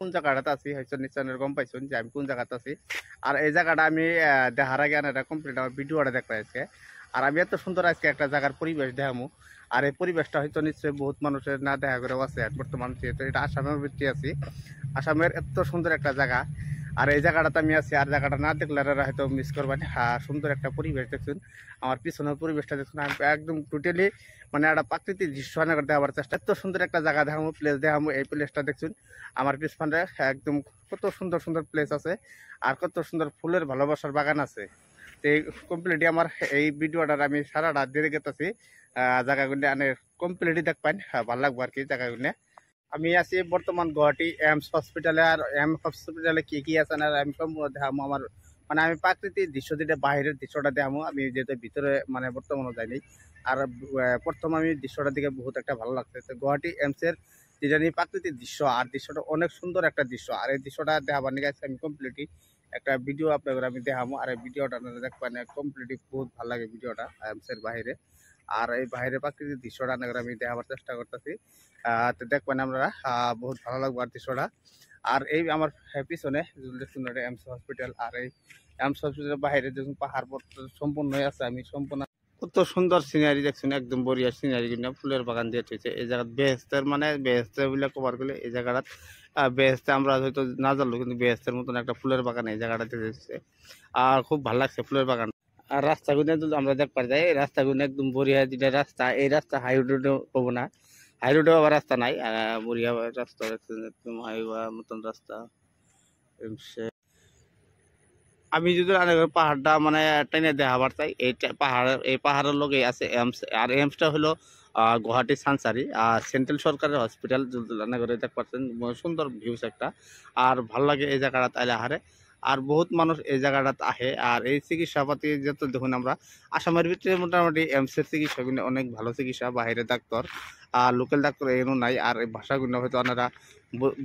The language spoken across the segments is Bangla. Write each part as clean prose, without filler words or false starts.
কোন জায়গাটাতে আছি হয়তো নিশ্চয় এরকম পাইছেন যে আমি কোন জায়গাতে আছি। আর এই জায়গাটা আমি দেখার আগে এটা কমপ্লিট আমার ভিডিওটা দেখতে আজকে। আর আমি এত সুন্দর আজকে একটা জায়গার পরিবেশ দেখামু। আর এই পরিবেশটা হয়তো নিশ্চয়ই বহুত মানুষের না দেখা করেও আছে বর্তমান, যেহেতু এটা আসামের ভিত্তি আছি। আসামের এত সুন্দর একটা জায়গা, আর এই জায়গাটাতে আমি আছি। আর জায়গাটা না দেখলে হয়তো মিস করবেন। সুন্দর একটা পরিবেশ দেখুন, আমার পিছনের পরিবেশটা দেখুন, আমি একদম টোটালি মানে একটা প্রাকৃতিক দৃশ্য দেওয়ার চেষ্টা। এত সুন্দর একটা জায়গা দেখামো, প্লেস দেখামো। এই প্লেসটা দেখুন আমার পিছনে একদম কত সুন্দর সুন্দর প্লেস আছে, আর কত সুন্দর ফুলের ভালোবাসার বাগান আছে। তো এই কমপ্লিটলি আমার এই ভিডিওটার আমি সারা রাত দিয়ে গেতেছি জায়গাগুলি আনে কমপ্লিটলি দেখবেন, ভালো লাগবো আর কি জায়গাগুলি। আমি আছি বর্তমান গুয়াহাটি এমস হসপিটালে। আর এমস হসপিটালে কি কি আছে না আমি সম্পূর্ণ দেখামো। আমার মানে আমি প্রাকৃতিক দৃশ্য যেটা বাইরের দৃশ্যটা দেখামো, আমি যেহেতু ভিতরে মানে বর্তমানে যাইনি। আর প্রথম আমি দৃশ্যটার দিকে বহুত একটা ভালো লাগছে। তো গুয়াহাটি এমসের যেটা নিয়ে প্রাকৃতিক দৃশ্য, আর দৃশ্যটা অনেক সুন্দর একটা দৃশ্য। আর এই দৃশ্যটা দেখাবার নিয়ে আমি কমপ্লিটলি একটা ভিডিও আপনাদের আমি দেখাবো। আর এই ভিডিওটা আপনারা দেখবেন কমপ্লিটলি বহুত ভালো লাগে ভিডিওটা এমসের বাইরে। আর এই বাইরে প্রাকৃতিক দৃশ্যটা আমি দেখাবার চেষ্টা করতেছি। তো দেখবেন আমরা বহুত ভালো লাগবে আর দৃশ্যটা। আর এই আমার পিছনে দেখুন এমস হসপিটাল। আর এই এমস হসপিটালের বাইরে দেখুন পাহাড় পর্বত সম্পূর্ণ হয়ে আছে। আমি সম্পূর্ণ কত সুন্দর সিনারি দেখছেন, একদম বড়িয়া সিনারি কিনা ফুলের বাগান দিয়ে হয়েছে এই জায়গা। বেহেস্তের মানে বেহেস্তের বলে কভার করলে এই জায়গাটা বেহেস্তে আমরা হয়তো না জানলো, কিন্তু বেহেস্তের মতন একটা ফুলের বাগান এই জায়গাটাতে রয়েছে। আর খুব ভালো লাগছে ফুলের বাগান। আর রাস্তাগুলো যদি আমরা দেখতে যাই, এই রাস্তাগুলো একদম বড়িয়া যেটা রাস্তা, এই রাস্তা হাই রোডে পাবো না। হাই রোডে আবার রাস্তা নাই, বড়িয়া রাস্তা দেখছেন, একদম হাইওয়া মতন রাস্তা। আমি যদি পাহাড়টা মানে টেনে দেখাবার চাই, এই পাহাড়ের লগে আছে এমস। আর এমসটা হলো গুয়াহাটি সানসারি সেন্ট্রাল সরকারের হসপিটাল, করে দেখতে পাচ্ছেন সুন্দর ভিউস একটা। আর ভাল লাগে এই জায়গাটা তাইলে আহারে। আর বহুত মানুষ এই জায়গাটাতে আহে। আর এই চিকিৎসাপাতি যত দেখুন আমরা আসামের ভিতরে মোটামুটি এমসের চিকিৎসাগুলো অনেক ভালো চিকিৎসা, বাইরে ডাক্তার আর লোকাল ডাক্তার এনো নাই। আর এই ভাষাগুলো হয়তো ওনারা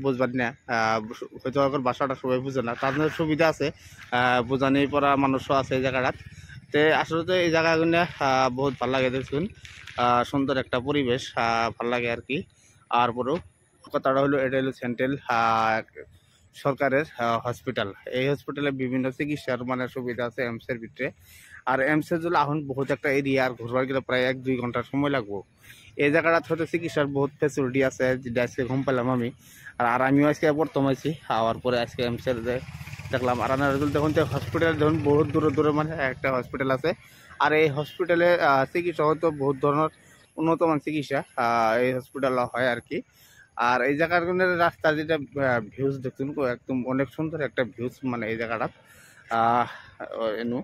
বুঝবেন না, হয়তো আগের ভাষাটা সবাই বুঝে না, তার জন্য সুবিধা আছে বোঝানির পরা মানুষও আছে এই জায়গাটাত। তো আসলে এই জায়গাগুলো বহুত ভালো লাগে দেখুন, সুন্দর একটা পরিবেশ ভাল লাগে আর কি। আর পুরো কথাটা হলো এটা হলো সেন্ট্রাল সরকারের হসপিটাল। এই হসপিটালে বিভিন্ন চিকিৎসার মানে সুবিধা আছে এমসের ভিতরে। আর এমসের জন্য এখন বহুত একটা এরিয়া, আর ঘুরবার গেলে প্রায় 1-2 ঘন্টা সময় লাগবো। এই জায়গাটা হয়তো চিকিৎসার বহুত ফেসিলিটি আছে, যেটা আজকে ঘুম পেলাম আমি। আর আমিও আজকে প্রথম আছি হওয়ার পরে আজকে এমসের দেখলাম। আর দেখুন তো হসপিটাল দেখুন বহুত দূরে দূরে মানে একটা হসপিটাল আছে। আর এই হসপিটালে চিকিৎসা হয়তো বহুত ধরনের উন্নত মান চিকিৎসা এই হসপিটাল হয় আর কি। আর এই জায়গার রাস্তার যেটা ভিউজ দেখুন একদম অনেক সুন্দর একটা ভিউজ মানে এই জায়গাটা এনু